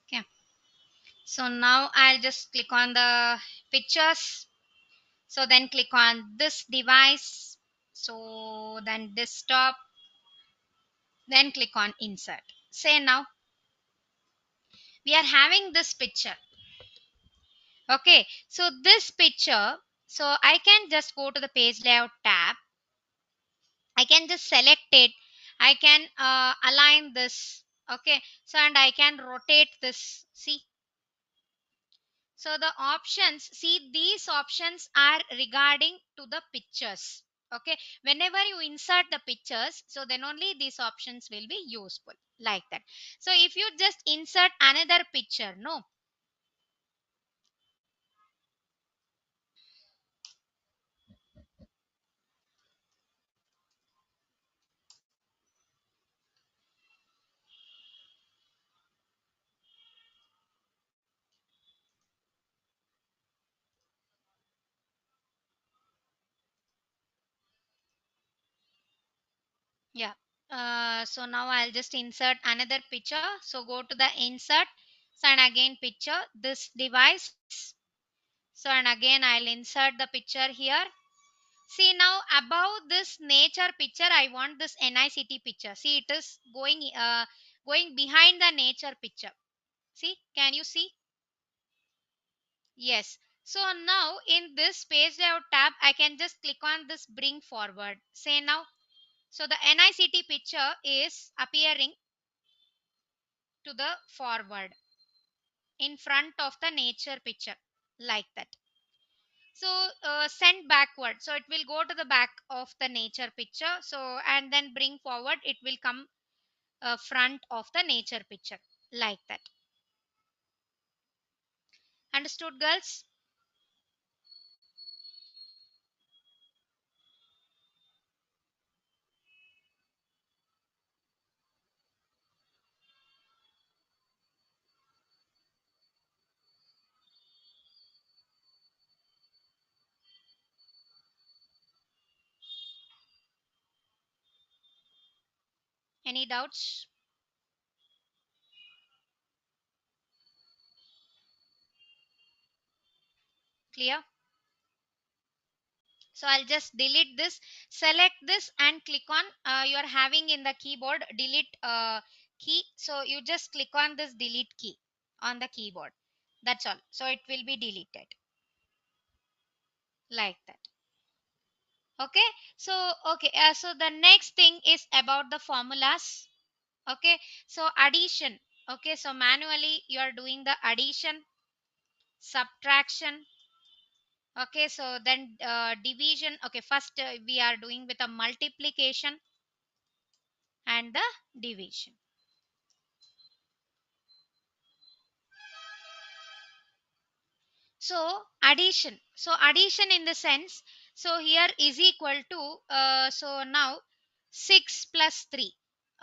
Okay, so now I'll just click on the pictures. So then click on this device, so then desktop, then click on insert. Say now we are having this picture. Okay, so this picture, so I can just go to the page layout tab, I can just select it, I can align this. Okay, so and I can rotate this, see. So the options, see, these options are regarding to the pictures. Okay, whenever you insert the pictures, so then only these options will be useful, like that. So if you just insert another picture, no. Yeah. So now I'll just insert another picture. So go to the insert. So and again picture this device. So and again I'll insert the picture here. See now above this nature picture I want this NICT picture. See it is going behind the nature picture. See, can you see? Yes. So now in this page layout tab I can just click on this bring forward. Say now. So the NICT picture is appearing to the forward in front of the nature picture like that. So send backward, so it will go to the back of the nature picture, so and then bring forward, it will come front of the nature picture like that. Understood, girls? Any doubts? Clear? So I'll just delete this, select this and click on you are having in the keyboard delete key, so you just click on this delete key on the keyboard. That's all, so it will be deleted like that. Okay, so okay, so the next thing is about the formulas. Okay, so addition. Okay, so manually you are doing the addition, subtraction. Okay, so then division. Okay, first we are doing with a multiplication and the division. So addition in the sense, so here is equal to so now 6 plus 3,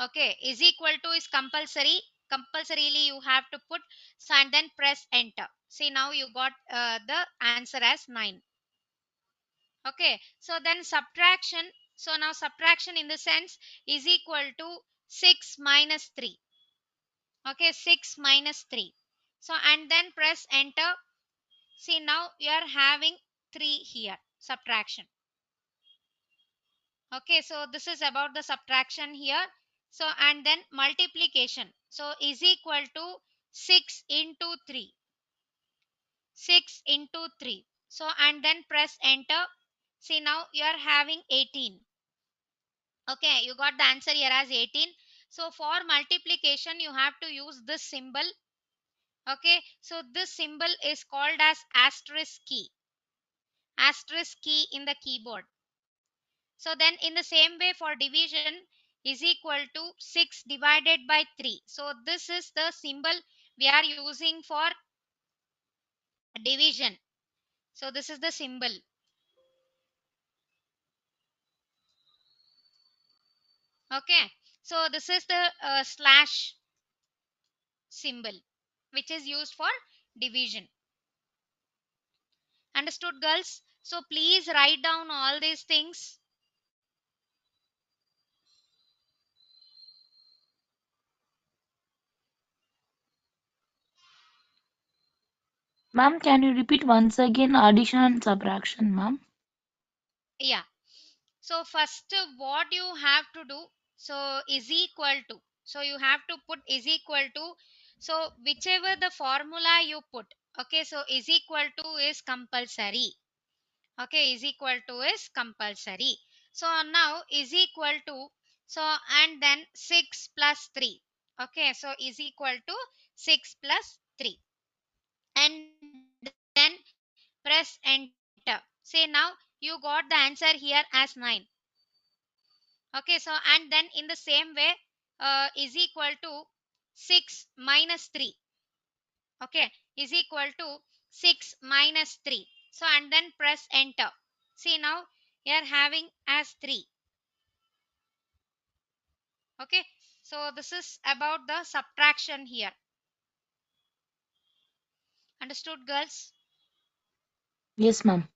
okay, is equal to is compulsorily you have to put, so and then press enter. See now you got the answer as 9. Okay, so then subtraction, so now subtraction in the sense is equal to 6 minus 3. Okay, 6 minus 3, so and then press enter. See now you are having 3 here, subtraction. Okay, so this is about the subtraction here. So and then multiplication. So is equal to 6 into 3. 6 into 3. So and then press enter. See now you are having 18. Okay, you got the answer here as 18. So for multiplication you have to use this symbol. Okay, so this symbol is called as asterisk key. Asterisk key in the keyboard. So then in the same way for division is equal to 6 divided by 3. So this is the symbol we are using for division. So this is the symbol. Okay. So this is the slash symbol which is used for division. Understood, girls? So please write down all these things. Ma'am, can you repeat once again addition and subtraction, ma'am? Yeah. So first what you have to do, so is equal to, so you have to put is equal to, so whichever the formula you put, okay, so is equal to is compulsory. Okay, is equal to is compulsory. So now is equal to, so and then 6 plus 3. Okay, so is equal to 6 plus 3 and then press enter. Say now you got the answer here as 9. Okay, so and then in the same way is equal to 6 minus 3. Okay, is equal to 6 minus 3. So and then press enter. See now you are having as 3. Okay, so this is about the subtraction here. Understood, girls? Yes, ma'am.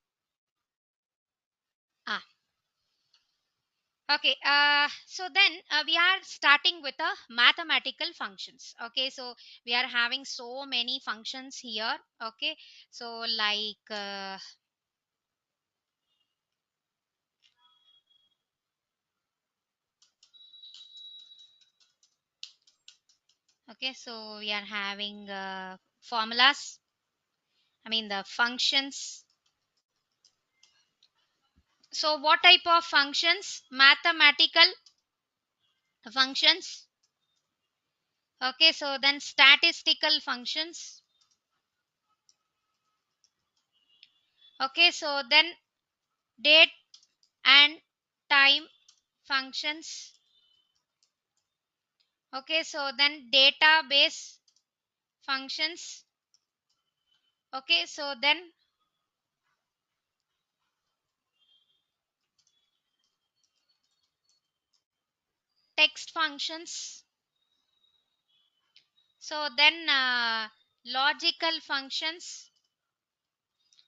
Ah, Okay, so then we are starting with the mathematical functions. Okay, so we are having so many functions here. Okay, so like okay, so we are having formulas, I mean the functions. So what type of functions? Mathematical functions. Okay, so then statistical functions. Okay, so then date and time functions. Okay, so then database functions. Okay, so then text functions. So then logical functions.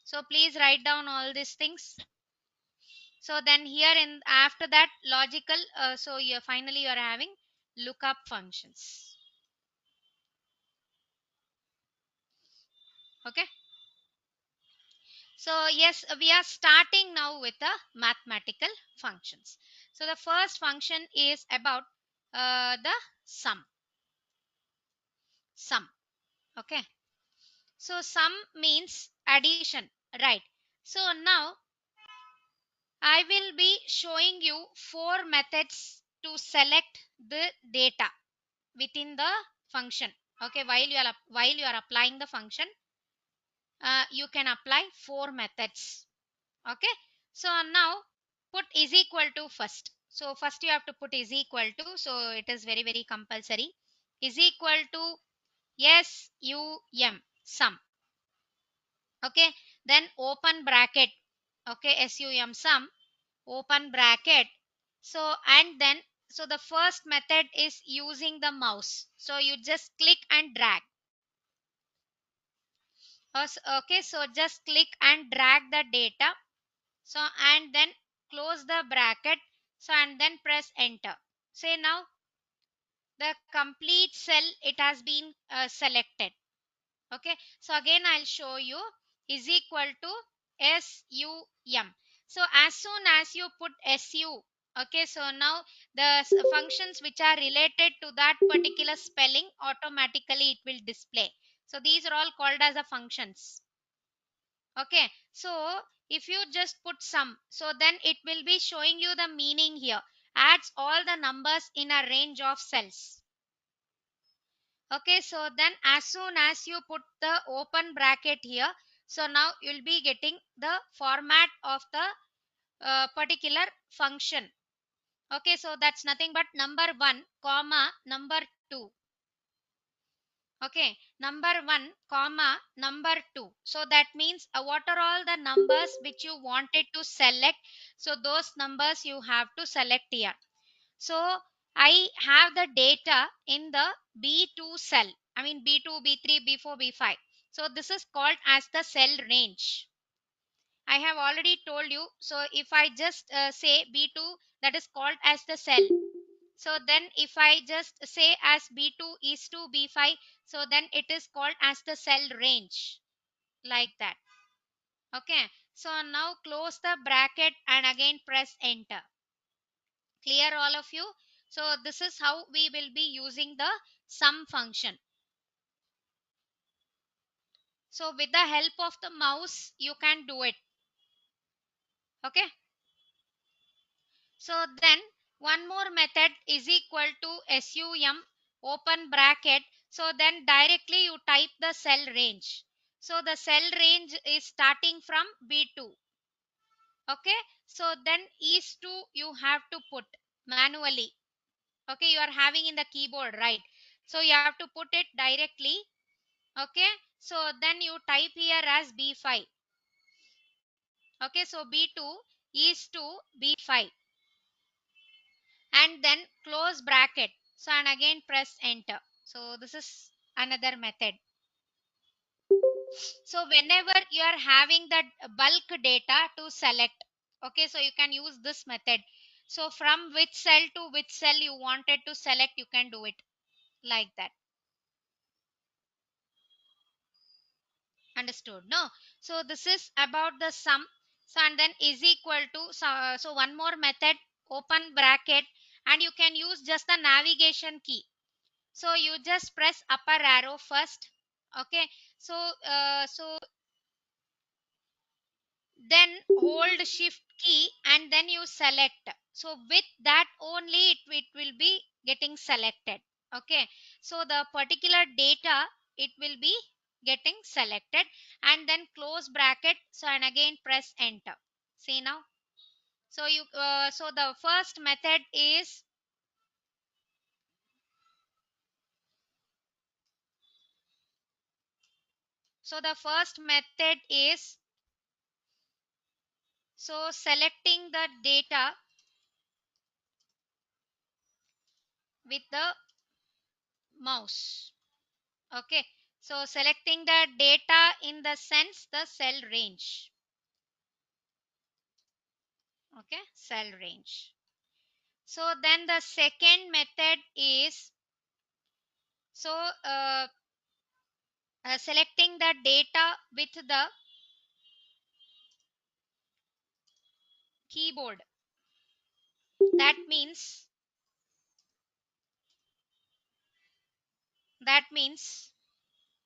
So please write down all these things. So then here in after that logical, so you finally you are having lookup functions. Okay, so yes, we are starting now with the mathematical functions. So the first function is about the sum. Sum. Okay, so sum means addition, right? So now I will be showing you four methods to select the data within the function. Okay, while you are applying the function, you can apply four methods. Okay, so now put is equal to first. So first you have to put is equal to, so it is very compulsory. Is equal to sum. Okay, then open bracket. Okay, sum, open bracket. So and then, so the first method is using the mouse, so you just click and drag. Okay, so just click and drag the data. So and then close the bracket. So and then press enter. Say now the complete cell it has been selected. Okay, so again I'll show you. Is equal to sum. So as soon as you put su, okay, so now the functions which are related to that particular spelling automatically it will display. So these are all called as the functions. Okay, so if you just put sum, so then it will be showing you the meaning here, adds all the numbers in a range of cells. Okay, so then as soon as you put the open bracket here, so now you'll be getting the format of the particular function. Okay, so that's nothing but number 1 comma number 2. Okay, number 1 comma number 2. So that means what are all the numbers which you wanted to select, so those numbers you have to select here. So I have the data in the B2 cell. I mean B2, B3, B4, B5. So this is called as the cell range. I have already told you. So if I just say B2, that is called as the cell. So then if I just say as B2 is to B5, so then it is called as the cell range, like that. Okay. So now close the bracket and again press enter. Clear all of you? So this is how we will be using the sum function. So with the help of the mouse you can do it. Okay, so then one more method is equal to sum open bracket. So then directly you type the cell range. So the cell range is starting from B2. Okay, so then is to you have to put manually. Okay, you are having in the keyboard, right? So you have to put it directly. Okay, so then you type here as B5. Okay, so B2 is to B5 and then close bracket. So and again press enter. So this is another method. So whenever you are having that bulk data to select, okay, so you can use this method. So from which cell to which cell you wanted to select, you can do it like that. Understood? No. So this is about the sum. So and then is equal to, so one more method, open bracket, and you can use just the navigation key. So you just press upper arrow first. Okay. So then hold shift key and then you select. So with that only it will be getting selected. Okay. So the particular data, it will be getting selected, and then close bracket. So and again press enter. See now. So you so the first method is, so selecting the data with the mouse. Okay. So selecting the data in the sense the cell range. Okay. Cell range. So then the second method is, so uh, selecting the data with the keyboard. That means,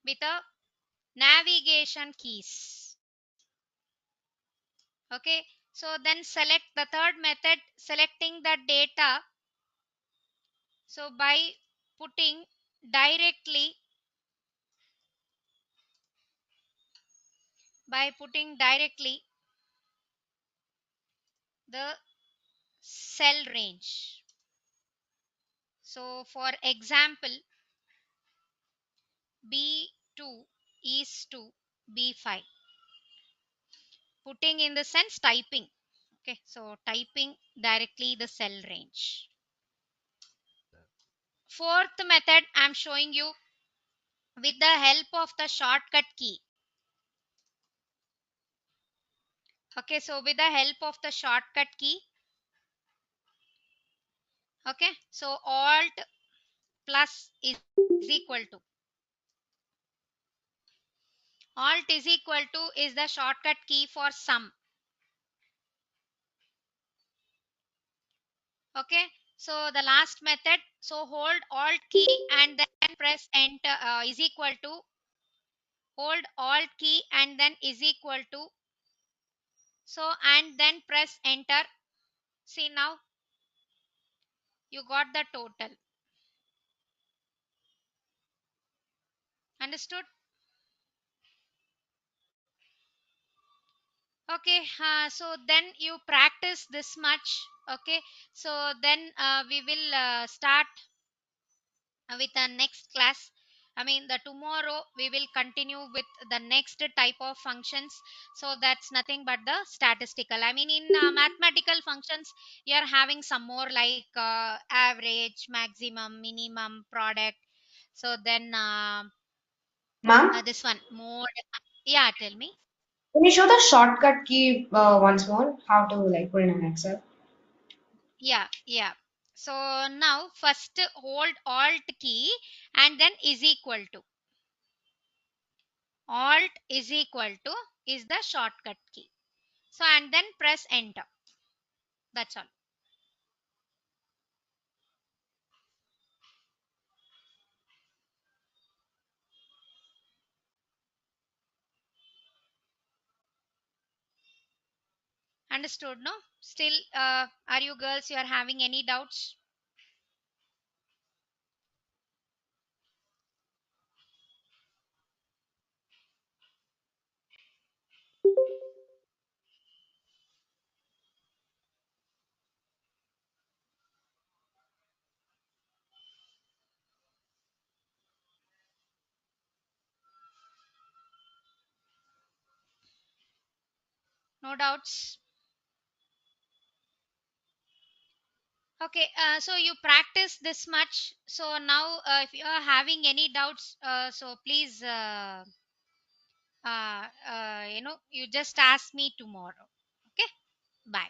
with a navigation keys. Okay. So then select the third method, selecting the data, so by putting directly the cell range. So for example, B2 is to B5, putting in the sense typing. Okay. So typing directly the cell range. Fourth method I'm showing you with the help of the shortcut key. Okay. So with the help of the shortcut key. Okay. So alt plus is equal to, is the shortcut key for sum. Okay. So the last method, so hold alt key and then press enter, is equal to, hold alt key and then is equal to, so and then press enter. See now, you got the total. Understood? Okay. So then you practice this much. Okay. So then we will start with the next class. I mean, the tomorrow we will continue with the next type of functions. So that's nothing but the statistical. I mean, in mathematical functions, you're having some more like average, maximum, minimum, product. So then Ma'am, this one mode. Yeah, tell me. can you show the shortcut key once more? How to like put in an Excel? Yeah, yeah. So now first hold alt key and then is equal to. Alt is equal to is the shortcut key. So and then press enter. That's all. Understood, no? Still, are you girls, you are having any doubts? No doubts? Okay, so you practice this much. So now, if you are having any doubts, so please, you just ask me tomorrow. Okay, bye.